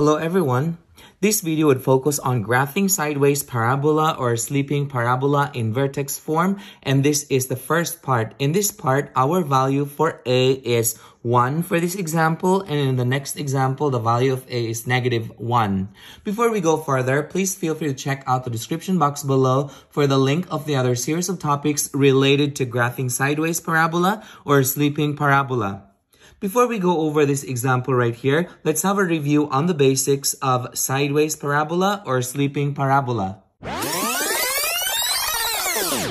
Hello everyone. This video would focus on graphing sideways parabola or sleeping parabola in vertex form, and this is the first part. In this part, our value for A is 1 for this example, and in the next example, the value of A is -1. Before we go further, please feel free to check out the description box below for the link of the other series of topics related to graphing sideways parabola or sleeping parabola. Before we go over this example right here, let's have a review on the basics of sideways parabola or sleeping parabola.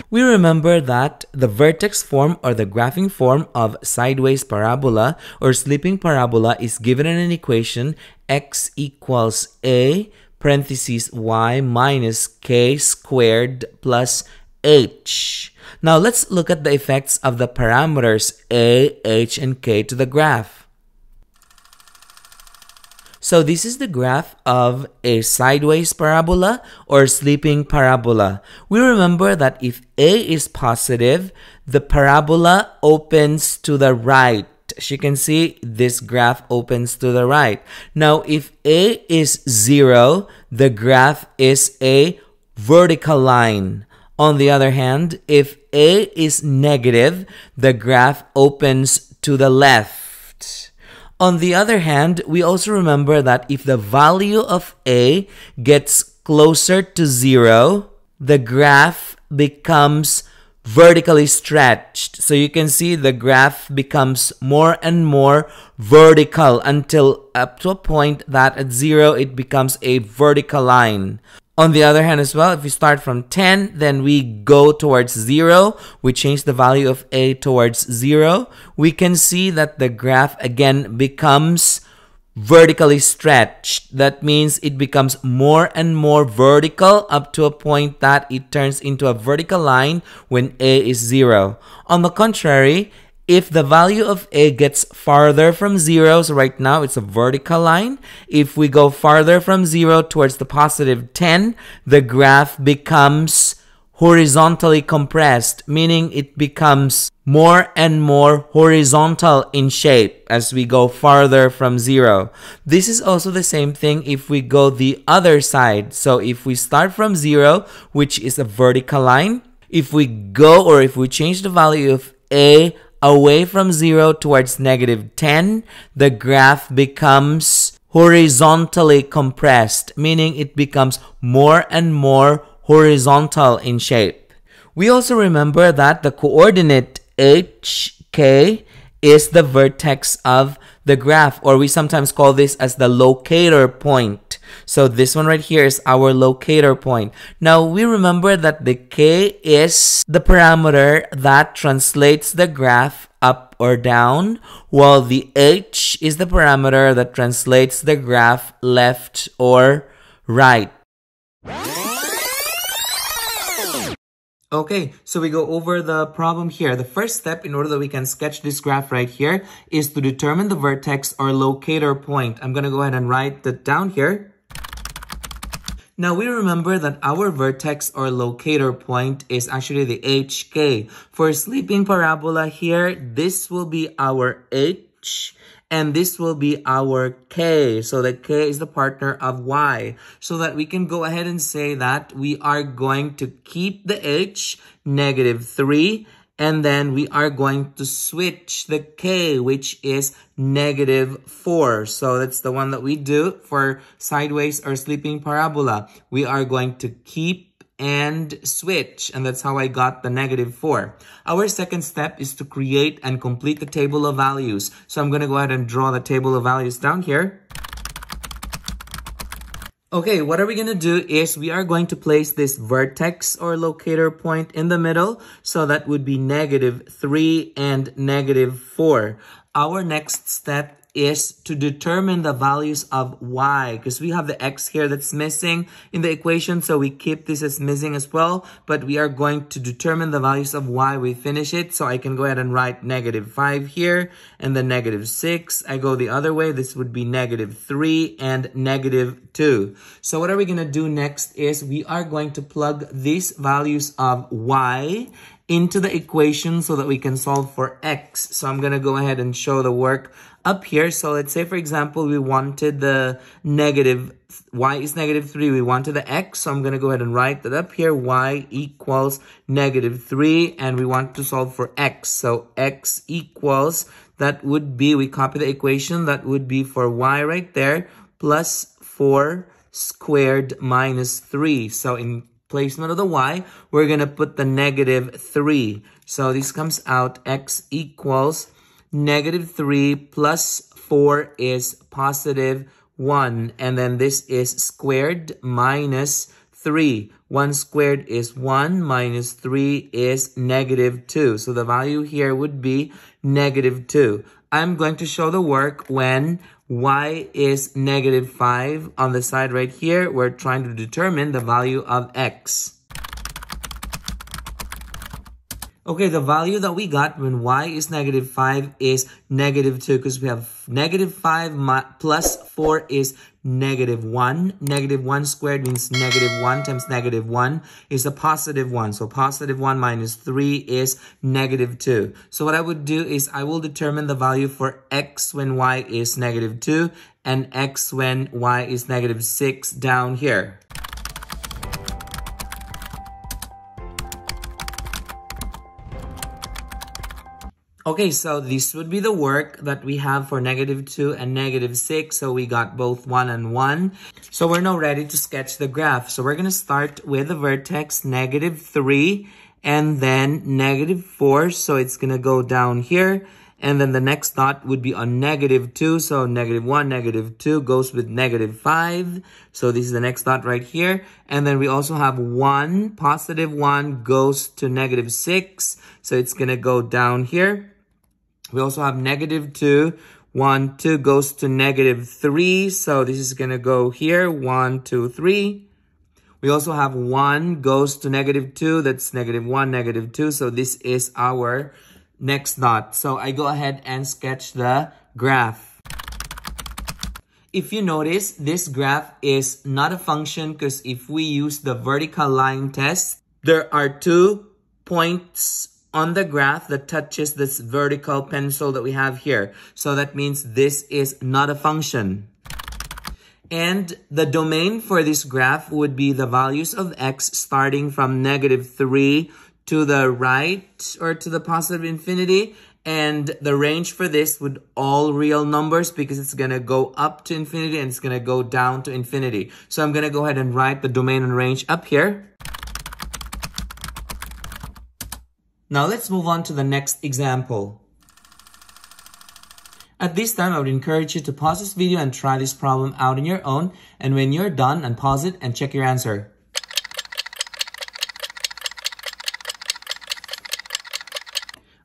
We remember that the vertex form or the graphing form of sideways parabola or sleeping parabola is given in an equation x equals a parentheses y minus k squared plus h. Now let's look at the effects of the parameters a, h, and k to the graph. So this is the graph of a sideways parabola or sleeping parabola. We remember that if a is positive, the parabola opens to the right. As you can see, this graph opens to the right. Now if a is 0, the graph is a vertical line. On the other hand, if A is negative, the graph opens to the left. On the other hand, we also remember that if the value of A gets closer to 0, the graph becomes vertically stretched. So you can see the graph becomes more and more vertical until up to a point that at 0, it becomes a vertical line. On the other hand as well, if we start from 10, then we go towards 0. We change the value of A towards 0. We can see that the graph again becomes vertically stretched. That means it becomes more and more vertical up to a point that it turns into a vertical line when A is 0. On the contrary, if the value of A gets farther from 0, so right now it's a vertical line. If we go farther from 0 towards the positive 10, the graph becomes horizontally compressed, meaning it becomes more and more horizontal in shape as we go farther from 0. This is also the same thing if we go the other side. So if we start from 0, which is a vertical line, if we go or if we change the value of A away from 0 towards -10, the graph becomes horizontally compressed, meaning it becomes more and more horizontal in shape. We also remember that the coordinate HK is the vertex of the graph, or we sometimes call this as the locator point. So this one right here is our locator point. Now we remember that the K is the parameter that translates the graph up or down, while the H is the parameter that translates the graph left or right. Okay, so we go over the problem here. The first step in order that we can sketch this graph right here is to determine the vertex or locator point. I'm going to go ahead and write that down here. Now we remember that our vertex or locator point is actually the HK. For sleeping parabola here, this will be our H and this will be our K. So the K is the partner of Y. So that we can go ahead and say that we are going to keep the H -3, and then we are going to switch the K, which is -4. So that's the one that we do for sideways or sleeping parabola. We are going to keep and switch, and that's how I got the -4. Our second step is to create and complete the table of values. So I'm going to go ahead and draw the table of values down here. Okay, what are we going to do is we are going to place this vertex or locator point in the middle. So that would be -3 and -4. Our next step is to determine the values of y, because we have the x here that's missing in the equation, so we keep this as missing as well, but we are going to determine the values of y. We finish it, so I can go ahead and write -5 here, and then -6. I go the other way, this would be -3 and -2. So what are we going to do next is we are going to plug these values of y into the equation so that we can solve for x. So I'm going to go ahead and show the work up here. So let's say, for example, we wanted the negative, y is negative 3. We wanted the x. So I'm going to go ahead and write that up here. Y equals negative 3. And we want to solve for x. So x equals, that would be, we copy the equation, that would be for y right there, plus 4 squared minus 3. So in placement of the y, we're going to put the negative 3. So this comes out, x equals negative 3 plus 4 is positive 1. And then this is squared minus 3. 1 squared is 1 minus 3 is negative 2. So the value here would be negative 2. I'm going to show the work when y is negative 5. On the side right here, we're trying to determine the value of x. Okay, the value that we got when y is negative 5 is negative 2 because we have negative 5 plus 4 is negative 1. Negative 1 squared means negative 1 times negative 1 is a positive 1. So positive 1 minus 3 is negative 2. So what I would do is I will determine the value for x when y is negative 2 and x when y is negative 6 down here. Okay, so this would be the work that we have for negative 2 and negative 6. So we got both 1 and 1. So we're now ready to sketch the graph. So we're going to start with the vertex negative 3 and then negative 4. So it's going to go down here. And then the next dot would be on negative 2. So negative 1, negative 2 goes with negative 5. So this is the next dot right here. And then we also have 1, positive 1 goes to negative 6. So it's going to go down here. We also have negative 2. 1, 2 goes to negative 3. So this is going to go here. 1, 2, 3. We also have 1 goes to negative 2. That's negative 1, negative 2. So this is our next dot. So I go ahead and sketch the graph. If you notice, this graph is not a function because if we use the vertical line test, there are 2 points on the graph that touches this vertical pencil that we have here. So that means this is not a function. And the domain for this graph would be the values of x starting from negative 3 to the right or to the positive infinity. And the range for this would all real numbers because it's going to go up to infinity and it's going to go down to infinity. So I'm going to go ahead and write the domain and range up here. Now let's move on to the next example. At this time, I would encourage you to pause this video and try this problem out on your own. And when you're done, unpause it and check your answer.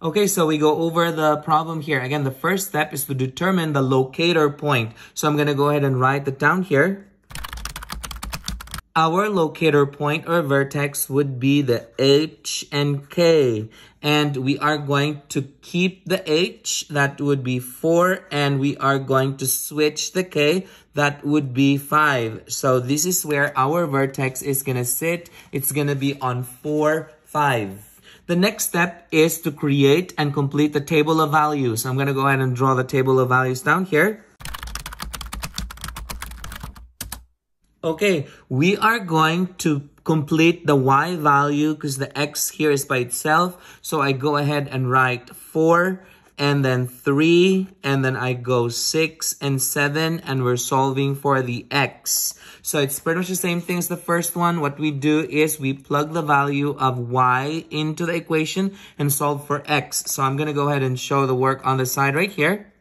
Okay, so we go over the problem here. Again, the first step is to determine the locator point. So I'm going to go ahead and write it down here. Our locator point or vertex would be the H and K. And we are going to keep the H, that would be 4. And we are going to switch the K, that would be 5. So this is where our vertex is going to sit. It's going to be on 4, 5. The next step is to create and complete the table of values. I'm going to go ahead and draw the table of values down here. Okay, we are going to complete the y value because the x here is by itself. So I go ahead and write 4 and then 3 and then I go 6 and 7 and we're solving for the x. So it's pretty much the same thing as the first one. What we do is we plug the value of y into the equation and solve for x. So I'm going to go ahead and show the work on the side right here.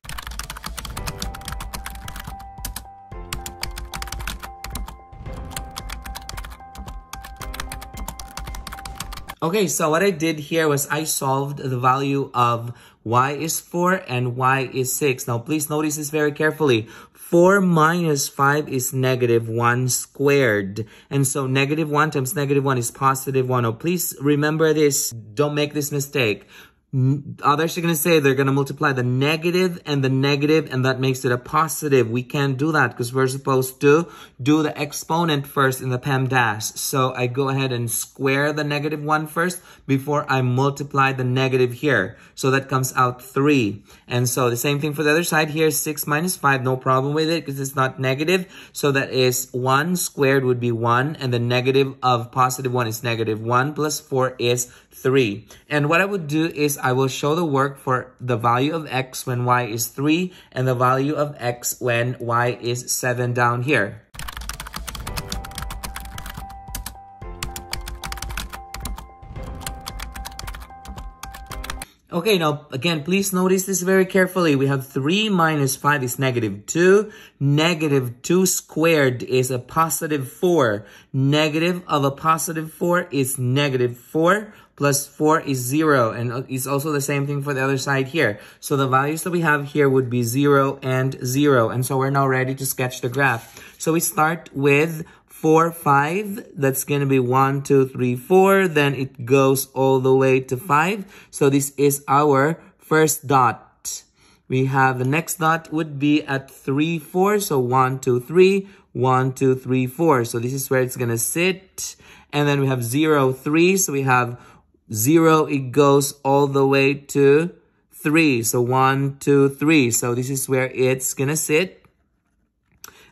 Okay, so what I did here was I solved the value of y is 4 and y is 6. Now, please notice this very carefully. 4 minus 5 is negative 1 squared. And so negative 1 times negative 1 is positive 1. Now, please remember this. Don't make this mistake. Others are going to say they're going to multiply the negative, and that makes it a positive. We can't do that because we're supposed to do the exponent first in the PEMDAS. So I go ahead and square the -1 first before I multiply the negative here. So that comes out 3. And so the same thing for the other side here, 6 minus 5, no problem with it because it's not negative. So that is 1 squared would be 1, and the negative of +1 is -1 plus 4 is 3. And what I would do is I will show the work for the value of x when y is 3 and the value of x when y is 7 down here. Okay, now again, please notice this very carefully. We have 3 minus 5 is -2. -2 squared is a +4. Negative of a +4 is -4. Plus 4 is 0, and it's also the same thing for the other side here. So the values that we have here would be 0 and 0. And so we're now ready to sketch the graph. So we start with 4, 5. That's going to be 1, 2, 3, 4. Then it goes all the way to 5. So this is our first dot. We have the next dot would be at 3, 4. So 1, 2, 3. 1, 2, 3, 4. So this is where it's going to sit. And then we have 0, 3. So we have 0, it goes all the way to 3. So 1, 2, 3. So this is where it's going to sit.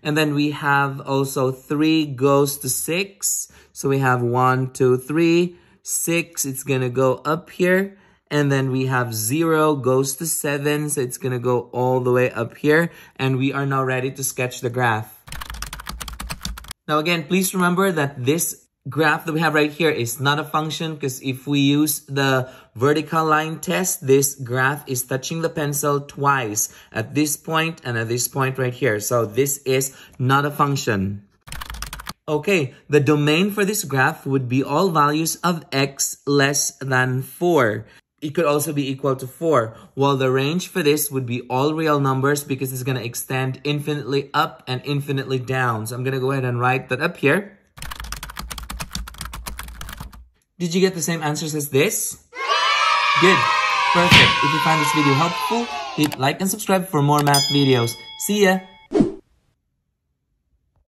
And then we have also 3 goes to 6. So we have 1, 2, 3. 6, it's going to go up here. And then we have 0 goes to 7. So it's going to go all the way up here. And we are now ready to sketch the graph. Now again, please remember that this graph that we have right here is not a function because if we use the vertical line test, this graph is touching the pencil twice at this point and at this point right here. So this is not a function. Okay, the domain for this graph would be all values of x less than 4. It could also be equal to 4, while the range for this would be all real numbers because it's going to extend infinitely up and infinitely down. So I'm going to go ahead and write that up here. Did you get the same answers as this? Good. Perfect. If you find this video helpful, hit like and subscribe for more math videos. See ya!